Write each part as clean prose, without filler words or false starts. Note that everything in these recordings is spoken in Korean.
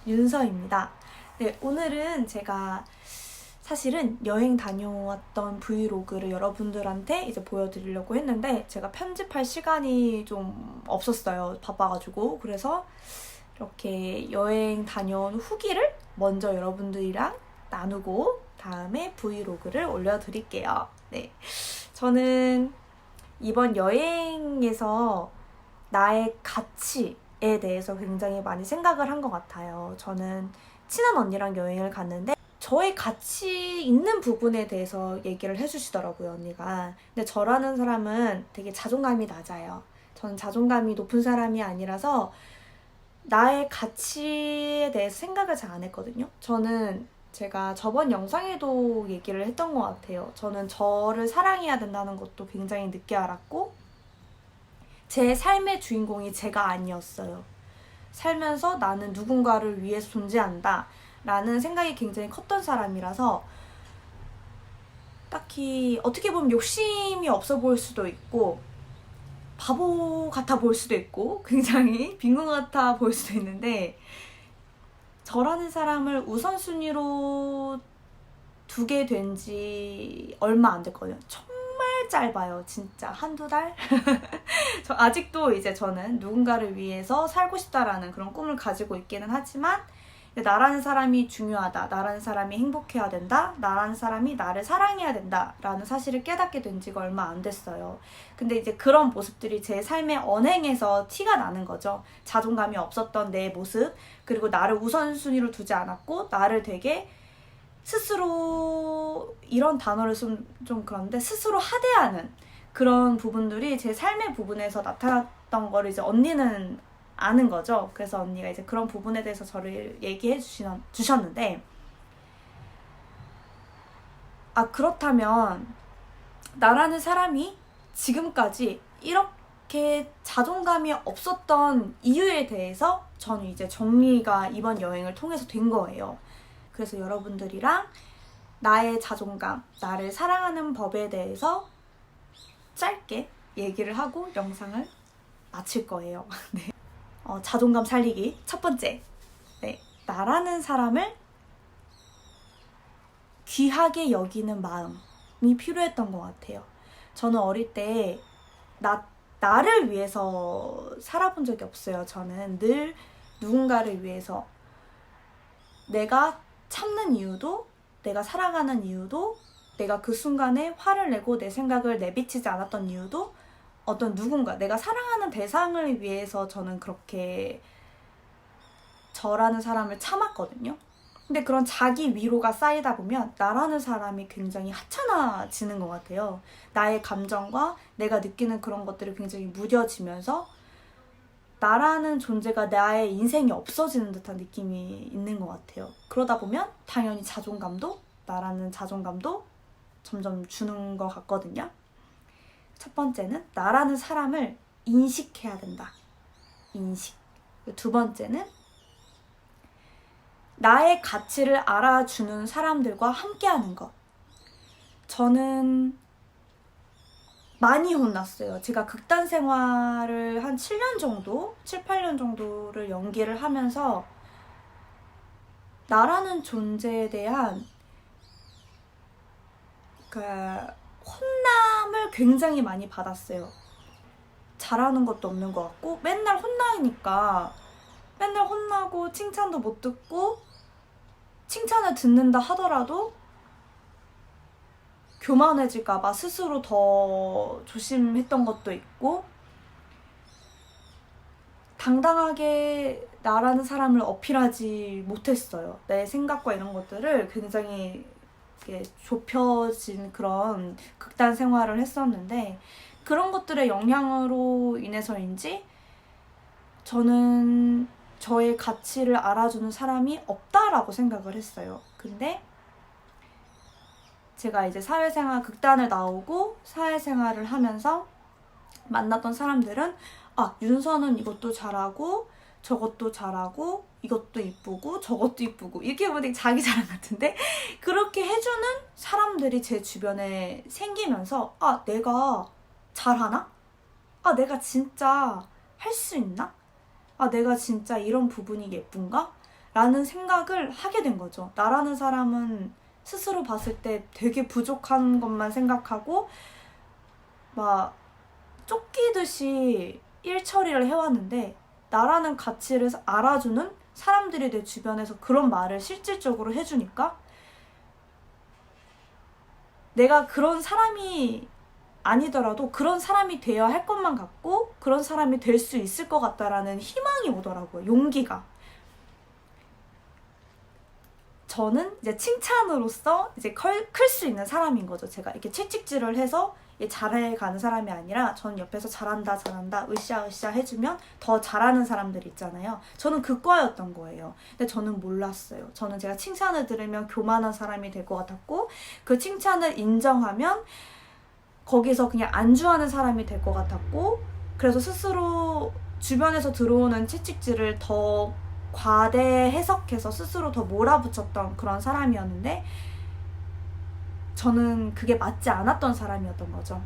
윤서입니다. 네, 오늘은 제가 사실은 여행 다녀왔던 브이로그를 여러분들한테 이제 보여드리려고 했는데 제가 편집할 시간이 좀 없었어요. 바빠가지고. 그래서 이렇게 여행 다녀온 후기를 먼저 여러분들이랑 나누고 다음에 브이로그를 올려드릴게요. 네, 저는 이번 여행에서 나의 가치에 대해서 굉장히 많이 생각을 한 것 같아요. 저는 친한 언니랑 여행을 갔는데 저의 가치 있는 부분에 대해서 얘기를 해주시더라고요, 언니가. 근데 저라는 사람은 되게 자존감이 낮아요. 저는 자존감이 높은 사람이 아니라서 나의 가치에 대해서 생각을 잘 안 했거든요. 저는 제가 저번 영상에도 얘기를 했던 것 같아요. 저는 저를 사랑해야 된다는 것도 굉장히 늦게 알았고 제 삶의 주인공이 제가 아니었어요. 살면서 나는 누군가를 위해서 존재한다 라는 생각이 굉장히 컸던 사람이라서 딱히 어떻게 보면 욕심이 없어 보일 수도 있고 바보 같아 보일 수도 있고 굉장히 빈곤 같아 보일 수도 있는데 저라는 사람을 우선순위로 두게 된 지 얼마 안 됐거든요. 정말 짧아요. 진짜 한두 달? 저 아직도 이제 저는 누군가를 위해서 살고 싶다라는 그런 꿈을 가지고 있기는 하지만 나라는 사람이 중요하다. 나라는 사람이 행복해야 된다. 나라는 사람이 나를 사랑해야 된다. 라는 사실을 깨닫게 된 지가 얼마 안 됐어요. 근데 이제 그런 모습들이 제 삶의 언행에서 티가 나는 거죠. 자존감이 없었던 내 모습, 그리고 나를 우선순위로 두지 않았고 나를 되게 스스로, 이런 단어를 좀 그런데 스스로 하대하는 그런 부분들이 제 삶의 부분에서 나타났던 거를 이제 언니는 아는 거죠. 그래서 언니가 이제 그런 부분에 대해서 저를 얘기해 주셨는데 그렇다면 나라는 사람이 지금까지 이렇게 자존감이 없었던 이유에 대해서 저는 이제 정리가 이번 여행을 통해서 된 거예요. 그래서 여러분들이랑 나의 자존감, 나를 사랑하는 법에 대해서 짧게 얘기를 하고 영상을 마칠 거예요. 네. 자존감 살리기 첫 번째, 네, 나라는 사람을 귀하게 여기는 마음이 필요했던 것 같아요. 저는 어릴 때 나를 위해서 살아본 적이 없어요. 저는 늘 누군가를 위해서 내가 참는 이유도, 내가 살아가는 이유도, 내가 그 순간에 화를 내고 내 생각을 내비치지 않았던 이유도 어떤 누군가, 내가 사랑하는 대상을 위해서 저는 그렇게 저라는 사람을 참았거든요. 근데 그런 자기 위로가 쌓이다 보면 나라는 사람이 굉장히 하찮아지는 것 같아요. 나의 감정과 내가 느끼는 그런 것들이 굉장히 무뎌지면서 나라는 존재가 나의 인생이 없어지는 듯한 느낌이 있는 것 같아요. 그러다 보면 당연히 자존감도, 나라는 자존감도 점점 주는 것 같거든요. 첫 번째는 나라는 사람을 인식해야 된다. 인식. 두 번째는 나의 가치를 알아주는 사람들과 함께하는 것. 저는 많이 혼났어요. 제가 극단 생활을 한 7년 정도, 7, 8년 정도를 연기를 하면서 나라는 존재에 대한 혼남을 굉장히 많이 받았어요. 잘하는 것도 없는 것 같고 맨날 혼나니까 맨날 혼나고 칭찬도 못 듣고 칭찬을 듣는다 하더라도 교만해질까봐 스스로 더 조심했던 것도 있고 당당하게 나라는 사람을 어필하지 못했어요. 내 생각과 이런 것들을 굉장히 좁혀진 그런 극단 생활을 했었는데 그런 것들의 영향으로 인해서인지 저는 저의 가치를 알아주는 사람이 없다라고 생각을 했어요. 근데 제가 이제 사회생활 극단을 나오고 사회생활을 하면서 만났던 사람들은 윤서는 이것도 잘하고 저것도 잘하고 이것도 이쁘고 저것도 이쁘고 이렇게 보면 되게 자기 자랑 같은데 그렇게 해주는 사람들이 제 주변에 생기면서 내가 잘하나? 내가 진짜 할 수 있나? 내가 진짜 이런 부분이 예쁜가? 라는 생각을 하게 된 거죠. 나라는 사람은 스스로 봤을 때 되게 부족한 것만 생각하고 막 쫓기듯이 일 처리를 해왔는데, 나라는 가치를 알아주는 사람들이 내 주변에서 그런 말을 실질적으로 해주니까 내가 그런 사람이 아니더라도 그런 사람이 되어야 할 것만 같고 그런 사람이 될 수 있을 것 같다라는 희망이 오더라고요. 용기가. 저는 이제 칭찬으로서 이제 클 수 있는 사람인 거죠. 제가 이렇게 채찍질을 해서 잘해가는 사람이 아니라, 저는 옆에서 잘한다 으쌰으쌰 해주면 더 잘하는 사람들 있잖아요. 저는 그 과였던 거예요. 근데 저는 몰랐어요. 저는 제가 칭찬을 들으면 교만한 사람이 될 것 같았고, 그 칭찬을 인정하면 거기서 그냥 안주하는 사람이 될 것 같았고, 그래서 스스로 주변에서 들어오는 채찍질을 더 과대 해석해서 스스로 더 몰아붙였던 그런 사람이었는데, 저는 그게 맞지 않았던 사람이었던 거죠.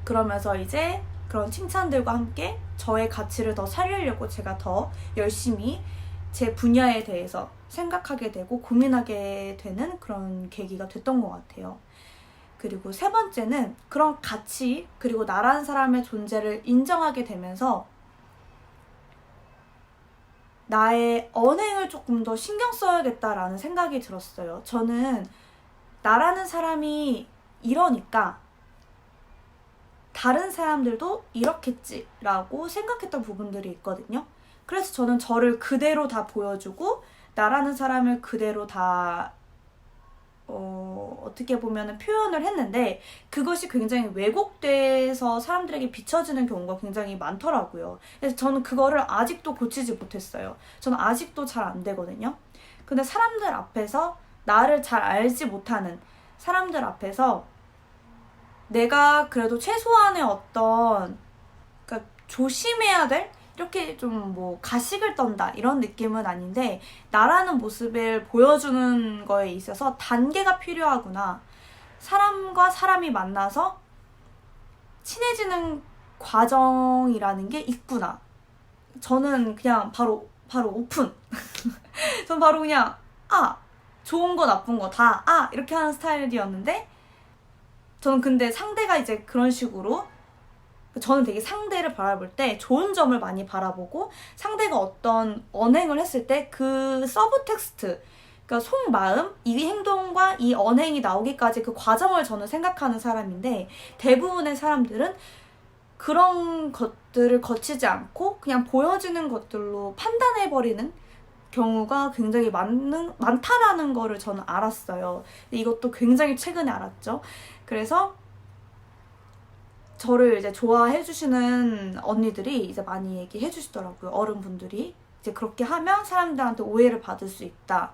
그러면서 이제 그런 칭찬들과 함께 저의 가치를 더 살리려고 제가 더 열심히 제 분야에 대해서 생각하게 되고 고민하게 되는 그런 계기가 됐던 것 같아요. 그리고 세 번째는 그런 가치, 그리고 나라는 사람의 존재를 인정하게 되면서 나의 언행을 조금 더 신경 써야겠다라는 생각이 들었어요. 저는 나라는 사람이 이러니까 다른 사람들도 이렇겠지라고 생각했던 부분들이 있거든요. 그래서 저는 저를 그대로 다 보여주고 나라는 사람을 그대로 다 어떻게 보면 표현을 했는데, 그것이 굉장히 왜곡돼서 사람들에게 비춰지는 경우가 굉장히 많더라고요. 그래서 저는 그거를 아직도 고치지 못했어요. 저는 아직도 잘 안 되거든요. 근데 사람들 앞에서, 나를 잘 알지 못하는 사람들 앞에서 내가 그래도 최소한의 어떤, 그러니까 조심해야 될, 이렇게 좀 뭐 가식을 떤다 이런 느낌은 아닌데, 나라는 모습을 보여주는 거에 있어서 단계가 필요하구나, 사람과 사람이 만나서 친해지는 과정이라는 게 있구나. 저는 그냥 바로 오픈. 전 바로 그냥 좋은 거 나쁜 거 다 이렇게 하는 스타일이었는데, 저는 근데 상대가 이제 그런 식으로, 저는 되게 상대를 바라볼 때 좋은 점을 많이 바라보고, 상대가 어떤 언행을 했을 때 그 서브 텍스트, 그러니까 속마음, 이 행동과 이 언행이 나오기까지 그 과정을 저는 생각하는 사람인데, 대부분의 사람들은 그런 것들을 거치지 않고 그냥 보여지는 것들로 판단해버리는 경우가 굉장히 많다라는 거를 저는 알았어요. 근데 이것도 굉장히 최근에 알았죠. 그래서 저를 이제 좋아해 주시는 언니들이 이제 많이 얘기해 주시더라고요. 어른분들이. 이제 그렇게 하면 사람들한테 오해를 받을 수 있다.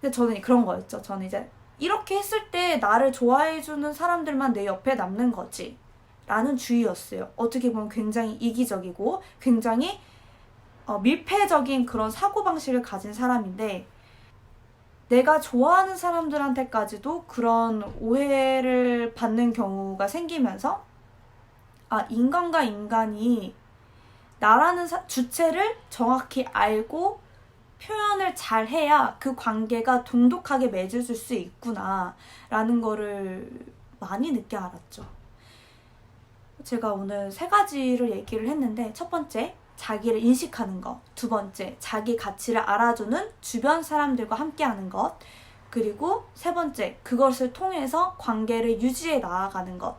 근데 저는 그런 거였죠. 저는 이제 이렇게 했을 때 나를 좋아해 주는 사람들만 내 옆에 남는 거지 라는 주의였어요. 어떻게 보면 굉장히 이기적이고 굉장히 밀폐적인 그런 사고방식을 가진 사람인데, 내가 좋아하는 사람들한테까지도 그런 오해를 받는 경우가 생기면서, 인간과 인간이 나라는 주체를 정확히 알고 표현을 잘 해야 그 관계가 돈독하게 맺어질 수 있구나 라는 거를 많이 늦게 알았죠. 제가 오늘 3가지를 얘기를 했는데, 첫 번째, 자기를 인식하는 것. 두 번째, 자기 가치를 알아주는 주변 사람들과 함께하는 것. 그리고 세 번째, 그것을 통해서 관계를 유지해 나아가는 것.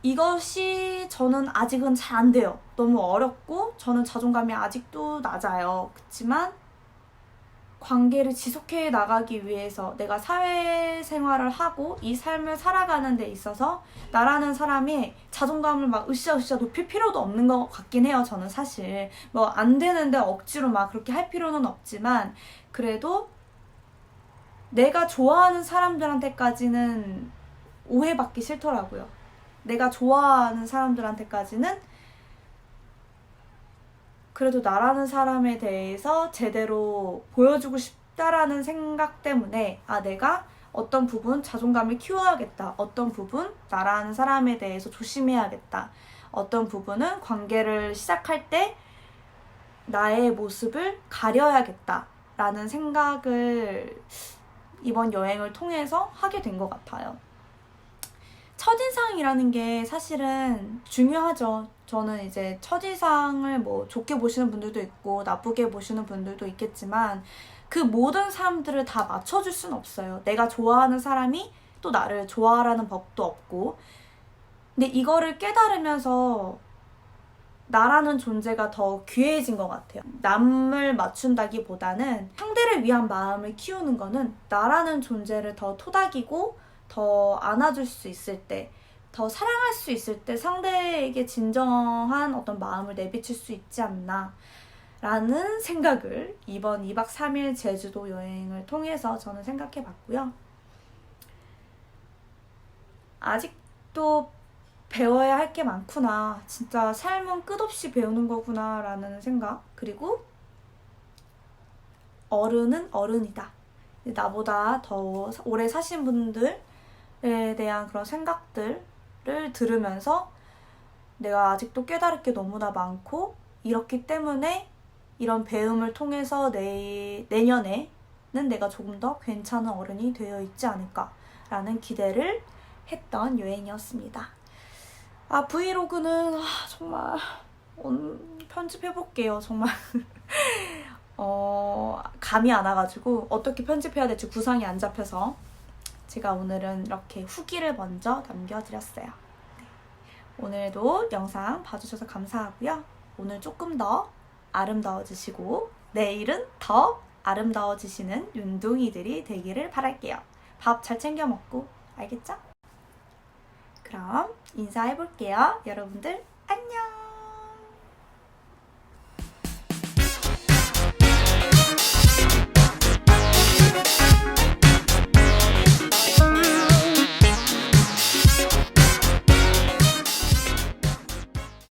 이것이 저는 아직은 잘 안 돼요. 너무 어렵고 저는 자존감이 아직도 낮아요. 그렇지만 관계를 지속해 나가기 위해서 내가 사회생활을 하고 이 삶을 살아가는 데 있어서 나라는 사람이 자존감을 막 으쌰으쌰 높일 필요도 없는 것 같긴 해요. 저는 사실 뭐 안 되는데 억지로 막 그렇게 할 필요는 없지만, 그래도 내가 좋아하는 사람들한테까지는 오해받기 싫더라고요. 내가 좋아하는 사람들한테까지는 그래도 나라는 사람에 대해서 제대로 보여주고 싶다라는 생각 때문에 내가 어떤 부분 자존감을 키워야겠다, 어떤 부분 나라는 사람에 대해서 조심해야겠다, 어떤 부분은 관계를 시작할 때 나의 모습을 가려야겠다라는 생각을 이번 여행을 통해서 하게 된 것 같아요. 첫인상이라는 게 사실은 중요하죠. 저는 이제 첫인상을 뭐 좋게 보시는 분들도 있고 나쁘게 보시는 분들도 있겠지만 그 모든 사람들을 다 맞춰줄 수는 없어요. 내가 좋아하는 사람이 또 나를 좋아하라는 법도 없고. 근데 이거를 깨달으면서 나라는 존재가 더 귀해진 것 같아요. 남을 맞춘다기보다는 상대를 위한 마음을 키우는 거는 나라는 존재를 더 토닥이고 더 안아줄 수 있을 때, 더 사랑할 수 있을 때 상대에게 진정한 어떤 마음을 내비칠 수 있지 않나 라는 생각을 이번 2박 3일 제주도 여행을 통해서 저는 생각해 봤고요. 아직도 배워야 할 게 많구나. 진짜 삶은 끝없이 배우는 거구나 라는 생각. 그리고 어른은 어른이다. 나보다 더 오래 사신 분들에 대한 그런 생각들을 들으면서 내가 아직도 깨달을 게 너무나 많고 이렇기 때문에 이런 배움을 통해서 내년에는 내가 조금 더 괜찮은 어른이 되어 있지 않을까라는 기대를 했던 여행이었습니다. 브이로그는 정말 편집해볼게요. 정말 감이 안 와가지고 어떻게 편집해야 될지 구상이 안 잡혀서 제가 오늘은 이렇게 후기를 먼저 남겨드렸어요. 네. 오늘도 영상 봐주셔서 감사하고요. 오늘 조금 더 아름다워지시고 내일은 더 아름다워지시는 윤둥이들이 되기를 바랄게요. 밥 잘 챙겨 먹고, 알겠죠? 그럼 인사해볼게요. 여러분들 안녕!